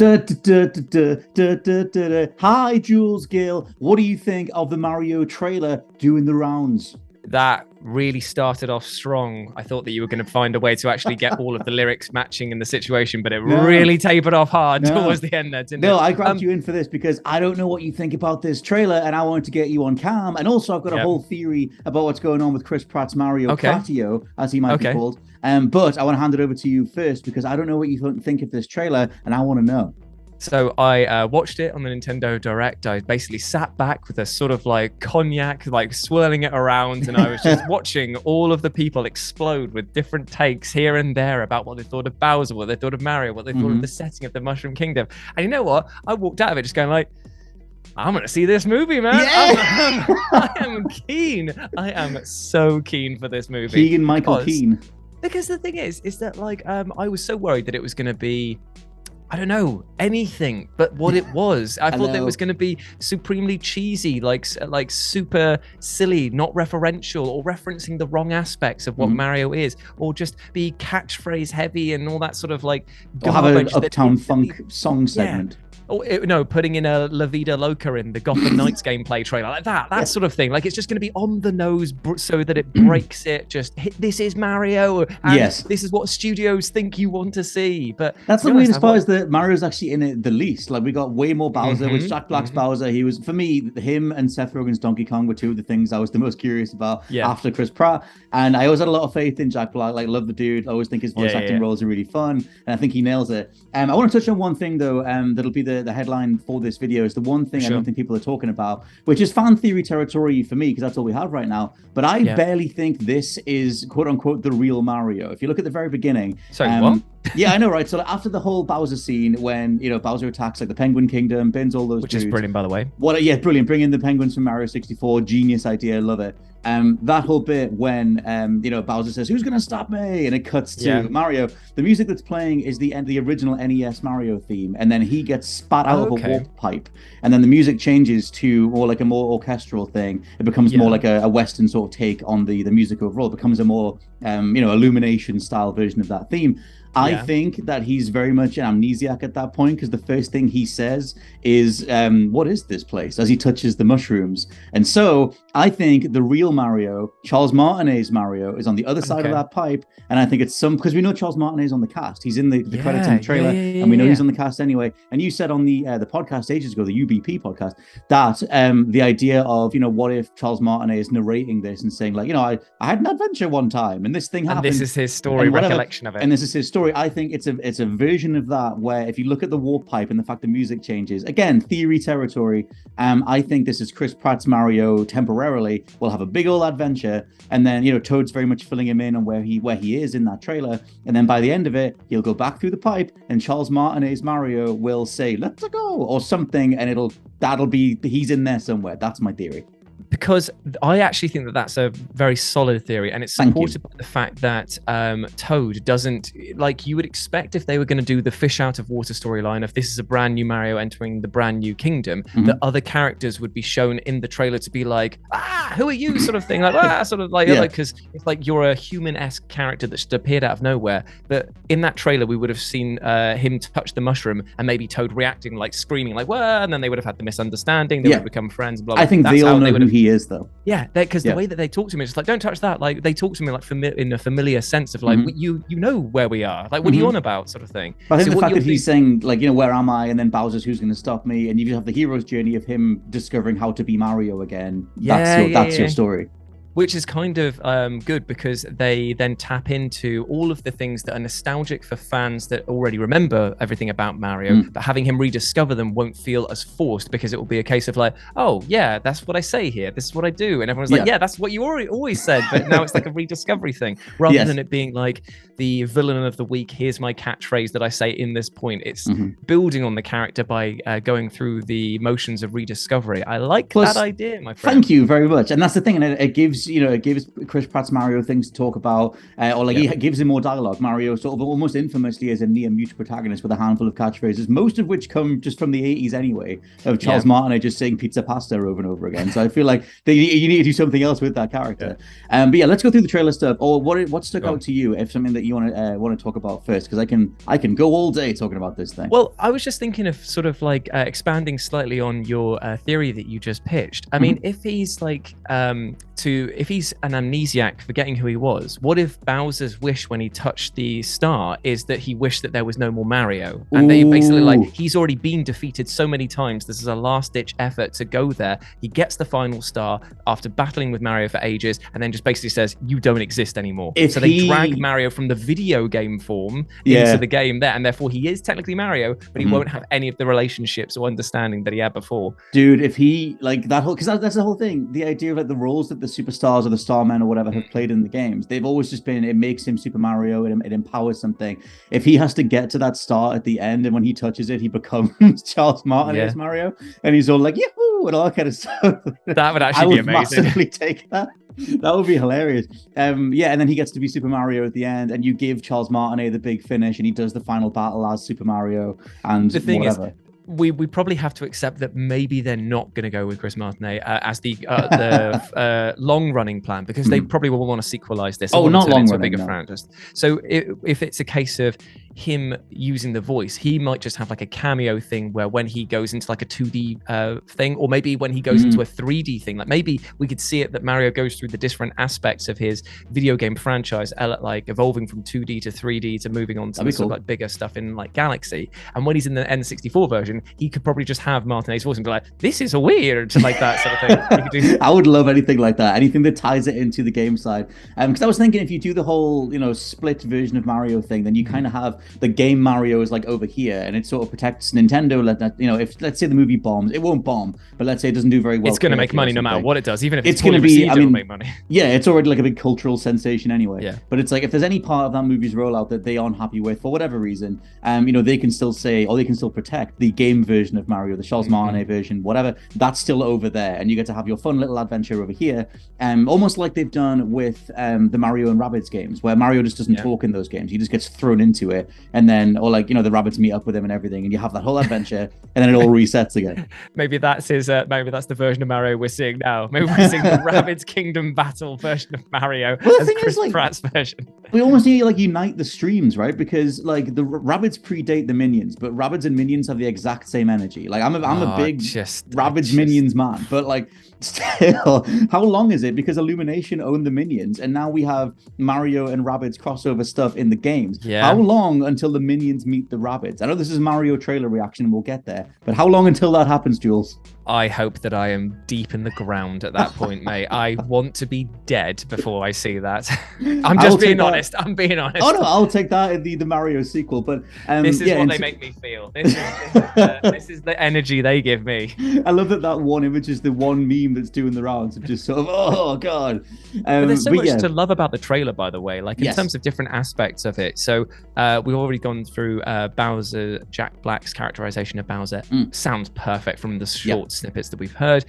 Hi, Jules Gill. What do you think of the Mario trailer doing the rounds? That really started off strong. I thought that you were going to find a way to actually get all of the lyrics matching in the situation, but it really tapered off hard towards the end there, didn't it? No, I grabbed you in for this because I don't know what you think about this trailer, and I wanted to get you on cam. And also, I've got a whole theory about what's going on with Chris Pratt's Mario Patio, as he might be called. But I want to hand it over to you first because I don't know what you think of this trailer, and I want to know. So I watched it on the Nintendo Direct. I basically sat back with a sort of like cognac, like swirling it around. And I was just watching all of the people explode with different takes here and there about what they thought of Bowser, what they thought of Mario, what they thought of the setting of the Mushroom Kingdom. And you know what? I walked out of it just going like, I'm going to see this movie, man. Yeah! I am keen. I am so keen for this movie. Keegan-Michael Keen. Because the thing is that like I was so worried that it was going to be, I don't know, anything but what it was. I thought that it was going to be supremely cheesy, like super silly, not referential, or referencing the wrong aspects of what Mario is, or just be catchphrase heavy and all that sort of like garbage. Or have an Uptown Funk song segment. No, putting in a La Vida Loca in the Gotham Knights gameplay trailer, like that sort of thing. Like it's just going to be on the nose so that it breaks it. Just this is Mario, and this is what studios think you want to see. But that's the weirdest part is that Mario's actually in it the least. Like we got way more Bowser with Jack Black's Bowser. He was, for me, him and Seth Rogen's Donkey Kong were two of the things I was the most curious about after Chris Pratt. And I always had a lot of faith in Jack Black. Like love the dude. I always think his voice acting roles are really fun, and I think he nails it. I want to touch on one thing though. That'll be the headline for this video is the one thing I don't think people are talking about, which is fan theory territory for me, because that's all we have right now. But I barely think this is quote unquote the real Mario. If you look at the very beginning, what? Yeah, I know, right? So after the whole Bowser scene, when Bowser attacks like the Penguin Kingdom, bins all those, which is brilliant, by the way. Brilliant! Bring in the penguins from Mario 64, genius idea, love it. That whole bit when Bowser says, "Who's gonna stop me?" and it cuts to Mario. The music that's playing is the original NES Mario theme, and then he gets spat out of a warp pipe, and then the music changes to more like a more orchestral thing. It becomes more like a Western sort of take on the music overall. It becomes a more Illumination style version of that theme. I think that he's very much an amnesiac at that point, because the first thing he says is, what is this place? As he touches the mushrooms. And so I think the real Mario, Charles Martinet's Mario, is on the other side of that pipe. And I think it's because we know Charles Martinet is on the cast. He's in the credits in the trailer, and we know he's on the cast anyway. And you said on the podcast ages ago, the UBP podcast, that the idea of, what if Charles Martinet is narrating this and saying like, I had an adventure one time and this thing happened. And this is his story, recollection of it. And this is his story. I think it's a version of that where if you look at the warp pipe and the fact the music changes, again, theory territory, I think this is Chris Pratt's Mario temporarily. We'll have a big old adventure, and then Toad's very much filling him in on where he is in that trailer, and then by the end of it, he'll go back through the pipe, and Charles Martinet's Mario will say "Let's go" or something, and that'll be he's in there somewhere. That's my theory. Because I actually think that that's a very solid theory, and it's supported by the fact that Toad doesn't, like you would expect if they were going to do the fish out of water storyline, if this is a brand new Mario entering the brand new kingdom, that other characters would be shown in the trailer to be like, who are you, sort of thing, like sort of like, because it's like you're a human-esque character that just appeared out of nowhere. But in that trailer, we would have seen him touch the mushroom and maybe Toad reacting, like screaming, like, "Whoa!" And then they would have had the misunderstanding. They would have become friends. Blah, blah. I think they all know who he is, though. Yeah, because the way that they talk to me is just like, don't touch that. Like they talk to me like in a familiar sense of like, you know where we are. Like, what are you on about, sort of thing. But I think the fact that he's saying like, where am I? And then Bowser's who's going to stop me? And you have the hero's journey of him discovering how to be Mario again. That's your story. Which is kind of good, because they then tap into all of the things that are nostalgic for fans that already remember everything about Mario, but having him rediscover them won't feel as forced, because it will be a case of like, oh yeah, that's what I say here, this is what I do, and everyone's like, yeah, that's what you always said, but now it's like a rediscovery thing, rather than it being like the villain of the week, here's my catchphrase that I say in this point. It's building on the character by going through the motions of rediscovery. I like that idea, my friend. Thank you very much. And that's the thing, and it gives it gives Chris Pratt's Mario things to talk about, or like he gives him more dialogue. Mario sort of almost infamously is a near mute protagonist with a handful of catchphrases, most of which come just from the 80s anyway, of Charles Martinet just saying pizza pasta over and over again. So I feel like you need to do something else with that character. But yeah, let's go through the trailer stuff. Or what stuck out to you? If something that you want to talk about first, because I can go all day talking about this thing. Well, I was just thinking of sort of like expanding slightly on your theory that you just pitched. I mean, if he's like if he's an amnesiac forgetting who he was, what if Bowser's wish when he touched the star is that he wished that there was no more Mario, and they basically like he's already been defeated so many times, this is a last-ditch effort to go there, he gets the final star after battling with Mario for ages, and then just basically says you don't exist anymore. So they drag Mario from the video game form into the game there, and therefore he is technically Mario, but he won't have any of the relationships or understanding that he had before. Dude, if he like that whole, because that's the whole thing, the idea of like the roles that the superstars or the starmen or whatever have played in the games, they've always just been, it makes him Super Mario, it empowers something. If he has to get to that star at the end, and when he touches it, he becomes Charles Martinet as Mario, and he's all like yahoo and all that kind of stuff. That would actually be amazing. Massively take that. That would be hilarious. And then he gets to be Super Mario at the end, and you give Charles Martinet the big finish, and he does the final battle as Super Mario. And the thing is, we probably have to accept that maybe they're not going to go with Chris Martinet as the long-running plan, because they probably will want to sequelize this. Not long-running, bigger franchise. So if it's a case of him using the voice, he might just have like a cameo thing where when he goes into like a 2D thing, or maybe when he goes into a 3D thing, like maybe we could see it that Mario goes through the different aspects of his video game franchise, like evolving from 2D to 3D to moving on to sort of like bigger stuff in like Galaxy. And when he's in the N64 version, he could probably just have Martinet's voice and be like, this is weird, like that sort of thing. I would love anything like that, anything that ties it into the game side. Because I was thinking, if you do the whole split version of Mario thing, then you kind of have the game Mario is like over here, and it sort of protects Nintendo. If let's say the movie bombs, it won't bomb, but let's say it doesn't do very well, it's going to make money no matter what it does, even if it's going to be it'll make money. Yeah, it's already like a big cultural sensation anyway. But it's like, if there's any part of that movie's rollout that they aren't happy with for whatever reason, they can still say, or they can still protect the game version of Mario, the Charles Martinet version, whatever, that's still over there, and you get to have your fun little adventure over here, almost like they've done with the Mario and Rabbids games, where Mario just doesn't talk in those games, he just gets thrown into it, and then the Rabbids meet up with him and everything, and you have that whole adventure, and then it all resets again. Maybe that's the version of Mario we're seeing now. Maybe we're seeing the Rabbids Kingdom Battle version of Mario as Chris Pratt's version. We almost need to unite the streams, right? Because the Rabbids predate the Minions, but Rabbids and Minions have the exact same energy. I'm a big Rabbids Minions man, but still, how long is it? Because Illumination owned the Minions, and now we have Mario and Rabbids crossover stuff in the games. How long until the Minions meet the Rabbids? I know this is Mario trailer reaction, and we'll get there, but how long until that happens, Jules? I hope that I am deep in the ground at that point, mate. I want to be dead before I see that. I'm being honest. Oh no, I'll take that in the Mario sequel. But this is what they make me feel. This is the energy they give me. I love that one image is the one meme that's doing the rounds of just sort of, oh god. But there's so much to love about the trailer, by the way. In terms of different aspects of it. So we've already gone through Bowser. Jack Black's characterization of Bowser sounds perfect from the short snippets that we've heard.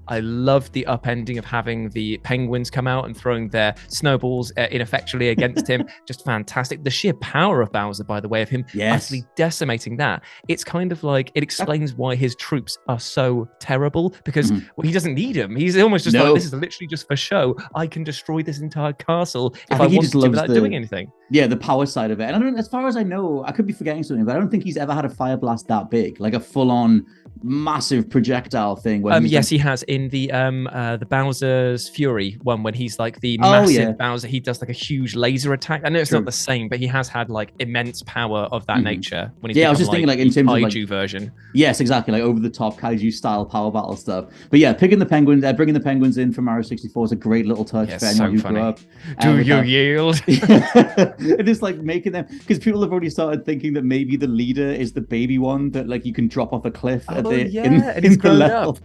I love the upending of having the penguins come out and throwing their snowballs ineffectually against him. Just fantastic. The sheer power of Bowser, by the way, of him actually decimating that. It's kind of like, it explains why his troops are so terrible, because he doesn't need them. He's almost just like, this is literally just for show. I can destroy this entire castle if I want to without doing anything. Yeah, the power side of it. And as far as I know, I could be forgetting something, but I don't think he's ever had a fire blast that big, like a full-on massive projectile thing. Yes, he has in the Bowser's Fury one, when he's like the massive Bowser. He does like a huge laser attack. I know it's not the same, but he has had like immense power of that nature. When he's I was just thinking in terms of kaiju version. Yes, exactly, like over the top kaiju style power battle stuff. But bringing the penguins in from Mario 64 is a great little touch for anyone who grew up. Do you yield? It is like making them, because people have already started thinking that maybe the leader is the baby one that you can drop off a cliff in the level.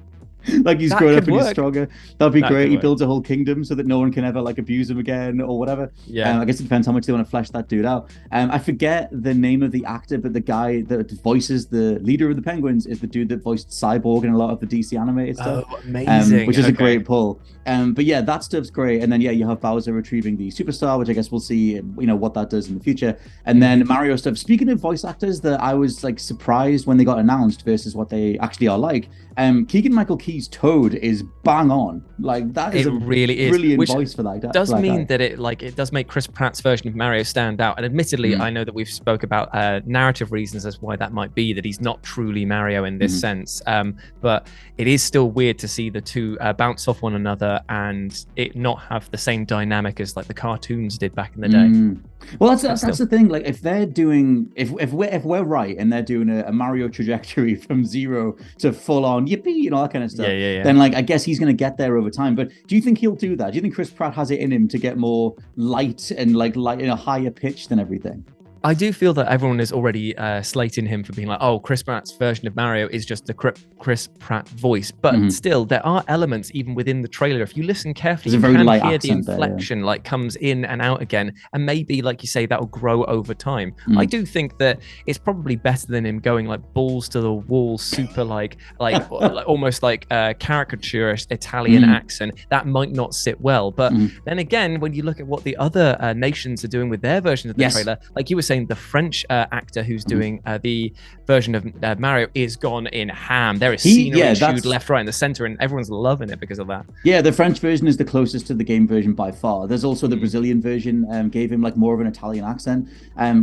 Like he's grown up and work. he's stronger. That'd be great. He builds a whole kingdom so that no one can ever like abuse him again or whatever. Yeah. I guess it depends how much they want to flesh that dude out. I forget the name of the actor, but the guy that voices the leader of the Penguins is the dude that voiced Cyborg in a lot of the DC animated stuff. Oh, amazing. Which is a great pull. But yeah, that stuff's great. And then you have Bowser retrieving the superstar, which I guess we'll see, what that does in the future. And then Mario stuff. Speaking of voice actors that I was like surprised when they got announced versus what they actually are like. Keegan-Michael Key's Toad is bang on. Like that is brilliant voice for that. Does mean that it does make Chris Pratt's version of Mario stand out. And admittedly, I know that we've spoke about narrative reasons as why that might be, that he's not truly Mario in this sense. But it is still weird to see the two bounce off one another and it not have the same dynamic as like the cartoons did back in the day. Well, that's the thing. Like if they're doing, if we're right and they're doing a Mario trajectory from zero to full on yippee and all that kind of stuff, then like I guess he's going to get there over time. But do you think he'll do that? Do you think Chris Pratt has it in him to get more light and like in a higher pitch than everything? I do feel that everyone is already slating him for being like, oh, Chris Pratt's version of Mario is just the Chris Pratt voice. But still, there are elements even within the trailer. If you listen carefully, you can hear the inflection like comes in and out again. And maybe, like you say, that will grow over time. I do think that it's probably better than him going like balls to the wall, super like almost like a caricaturist Italian accent. That might not sit well. But then again, when you look at what the other nations are doing with their versions of the trailer, like you were saying, the French actor who's doing the version of Mario is gone in ham. There is scenery shoot left, right, and the center, and everyone's loving it because of that. Yeah, the French version is the closest to the game version by far. There's also the Brazilian version, gave him like more of an Italian accent,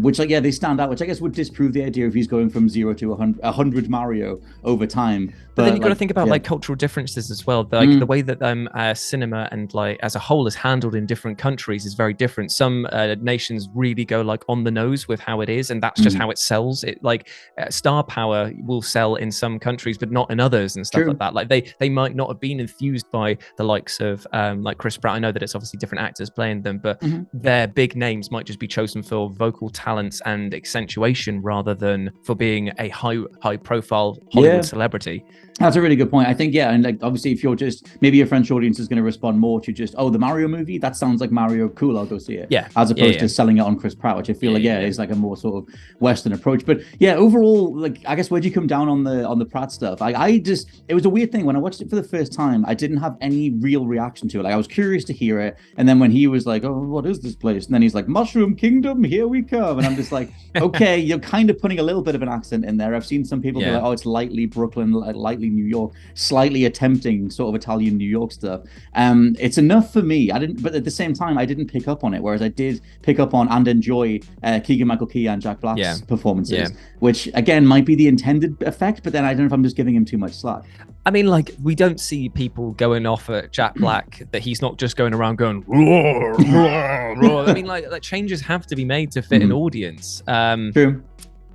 which they stand out, which I guess would disprove the idea if he's going from 0 to 100 Mario over time. But then you've got to think about like cultural differences as well. Like the way that cinema and like as a whole is handled in different countries is very different. Some nations really go like on the nose with how it is, and that's just how it sells. It like star power will sell in some countries, but not in others and stuff like that. Like they might not have been enthused by the likes of like Chris Pratt. I know that it's obviously different actors playing them, but their big names might just be chosen for vocal talents and accentuation rather than for being a high profile Hollywood celebrity. That's a really good point. I think, and like obviously if you're just, maybe your French audience is going to respond more to just, the Mario movie, that sounds like Mario, cool, I'll go see it. Yeah. As opposed to selling it on Chris Pratt, which I feel is like a more sort of Western approach. But yeah, overall, like I guess where'd you come down on the Pratt stuff? It was a weird thing. When I watched it for the first time, I didn't have any real reaction to it. Like I was curious to hear it. And then when he was like, oh, what is this place? And then he's like, Mushroom Kingdom, here we come. And I'm just like, okay, you're kind of putting a little bit of an accent in there. I've seen some people be like, oh, it's lightly Brooklyn, lightly New York, slightly attempting sort of Italian New York stuff. It's enough for me. But at the same time, I didn't pick up on it, whereas I did pick up on and enjoy Keegan-Michael Key and Jack Black's performances, which again might be the intended effect, but then I don't know if I'm just giving him too much slack. I mean, like, we don't see people going off at Jack Black that he's not just going around going roar, roar, roar. I mean, like changes have to be made to fit an audience. True.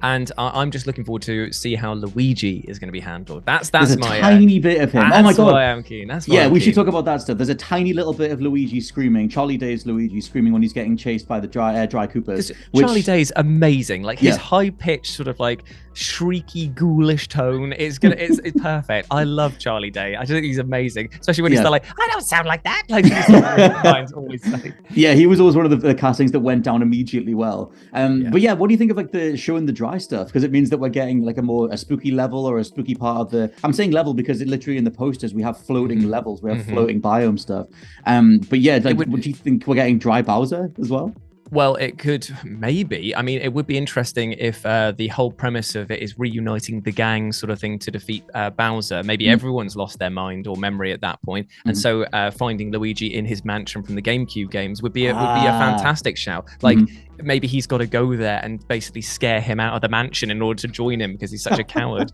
And I'm just looking forward to see how Luigi is going to be handled. That's my tiny bit of him. Oh my god! Why I'm keen. We should talk about that stuff. There's a tiny little bit of Luigi screaming. Charlie Day's Luigi screaming when he's getting chased by the dry Coopers. Charlie Day's amazing. Like his high pitched sort of like shrieky, ghoulish tone is it's perfect. I love Charlie Day. I think he's amazing, especially when he's like, I don't sound like that. Like he's always saying. Yeah, he was always one of the castings that went down immediately well. But yeah, what do you think of like the showing the dry stuff? Because it means that we're getting like a spooky level or a spooky part of the. I'm saying level because it literally in the posters we have floating levels, we have floating biome stuff. But yeah, like, what do you think we're getting dry Bowser as well? Well, it could maybe. I mean, it would be interesting if the whole premise of it is reuniting the gang sort of thing to defeat Bowser. Maybe everyone's lost their mind or memory at that point. And so finding Luigi in his mansion from the GameCube games would be a fantastic shout. Like maybe he's got to go there and basically scare him out of the mansion in order to join him because he's such a coward.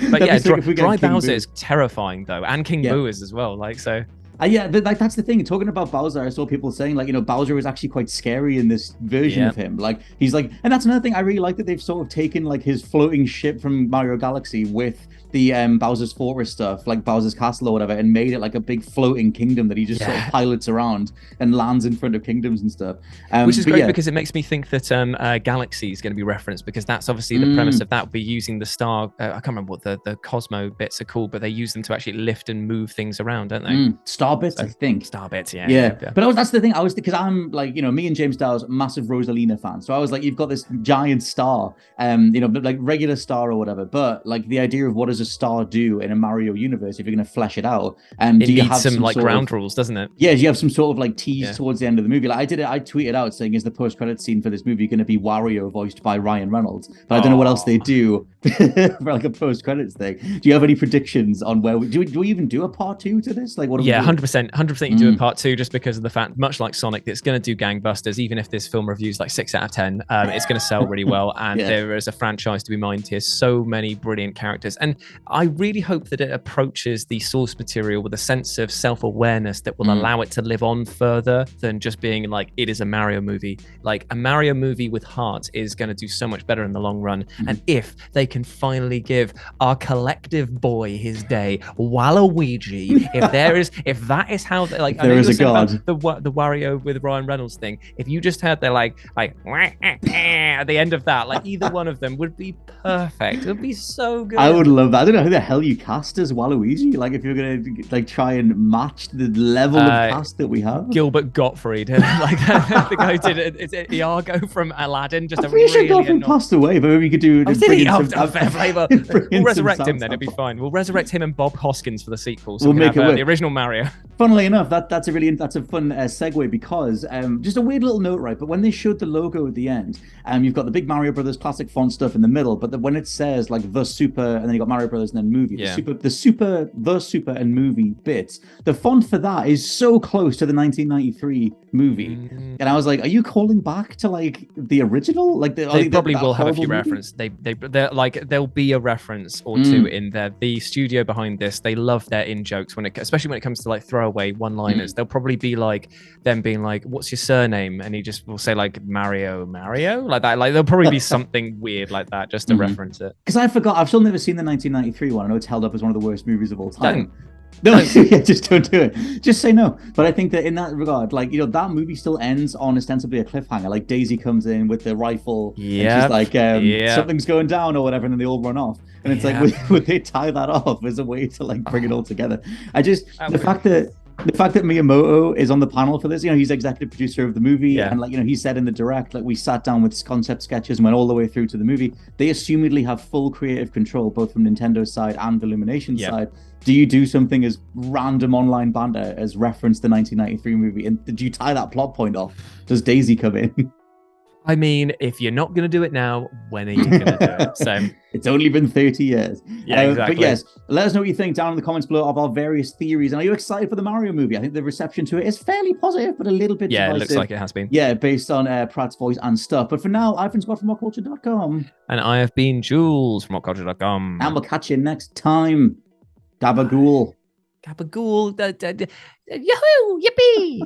But yeah, Dry Bowser is terrifying though, and King Boo is as well. Like so. Yeah, like that's the thing. Talking about Bowser, I saw people saying like, Bowser was actually quite scary in this version of him. Like he's like, and that's another thing I really like that they've sort of taken like his floating ship from Mario Galaxy with the Bowser's Fortress stuff, like Bowser's Castle or whatever, and made it like a big floating kingdom that he just sort of pilots around and lands in front of kingdoms and stuff. Which is great because it makes me think that Galaxy is going to be referenced, because that's obviously the premise of that would be using the star. I can't remember what the Cosmo bits are called, but they use them to actually lift and move things around, don't they? Star bits, I think. Star bits, yeah. But that's the thing. I was, because I'm like, me and James Dow's massive Rosalina fan. So I was like, you've got this giant star, like regular star or whatever. But like the idea of what does a star do in a Mario universe if you're going to flesh it out? It needs some like ground rules, doesn't it? Yeah, do you have some sort of like tease towards the end of the movie? Like I tweeted out saying, is the post-credit scene for this movie going to be Wario voiced by Ryan Reynolds? But I don't know what else they do for like a post-credits thing. Do you have any predictions on where do we even do a part 2 to this? Like, what? 100% you do a part 2, just because of the fact, much like Sonic, it's going to do gangbusters. Even if this film reviews like 6 out of 10, it's going to sell really well. And there is a franchise to be mined here. So many brilliant characters, and I really hope that it approaches the source material with a sense of self-awareness that will allow it to live on further than just being like, it is a Mario movie. Like a Mario movie with heart is going to do so much better in the long run. And if they can finally give our collective boy his day, Waluigi, if that is how they, like, there is a god, the Wario with Ryan Reynolds thing, if you just heard they're like at the end of that, like either one of them would be perfect. It would be so good. I would love that. I don't know who the hell you cast as Waluigi. Like if you're gonna like try and match the level of cast that we have. Gilbert Gottfried, like the guy who did it. Is it Iago from Aladdin? Just I'm pretty sure Gottfried passed away, but maybe we could do. Fair flavor. We'll resurrect him then. It'd be fine. We'll resurrect him and Bob Hoskins for the sequel. So we'll make it the original Mario. Funnily enough, that's a fun segue, because just a weird little note, right? But when they showed the logo at the end, you've got the big Mario Brothers classic font stuff in the middle, but when it says like the Super, and then you got Mario Brothers and then movie, the Super and movie bits, the font for that is so close to the 1993 movie, and I was like, are you calling back to like the original? Like they probably will have a few references. They're like, there'll be a reference or two in there. The studio behind this, they love their in jokes especially when it comes to like throwaway one-liners. They'll probably be like them being like, "What's your surname?" And he just will say like Mario, like that. Like there'll probably be something weird like that just to reference it. Because I forgot, I've still never seen the 1993 one. I know it's held up as one of the worst movies of all time. No, just don't do it. Just say no. But I think that in that regard, like, that movie still ends on ostensibly a cliffhanger. Like Daisy comes in with the rifle, and she's like, something's going down or whatever, and then they all run off. And it's like, would they tie that off as a way to like bring it all together? The fact that Miyamoto is on the panel for this, he's executive producer of the movie, and like, he said in the direct, like, we sat down with concept sketches and went all the way through to the movie. They assumedly have full creative control, both from Nintendo's side and Illumination's side. Do you do something as random online banter as reference the 1993 movie? And did you tie that plot point off? Does Daisy come in? I mean, if you're not going to do it now, when are you going to do it? So it's only been 30 years. Yeah, exactly. But yes, let us know what you think down in the comments below of our various theories. And are you excited for the Mario movie? I think the reception to it is fairly positive, but a little bit divisive. It looks like it has been. Yeah, based on Pratt's voice and stuff. But for now, I've been Scott from WhatCulture.com. And I have been Jules from WhatCulture.com. And we'll catch you next time. Gabagool. Gabagool. Yahoo! Yippee!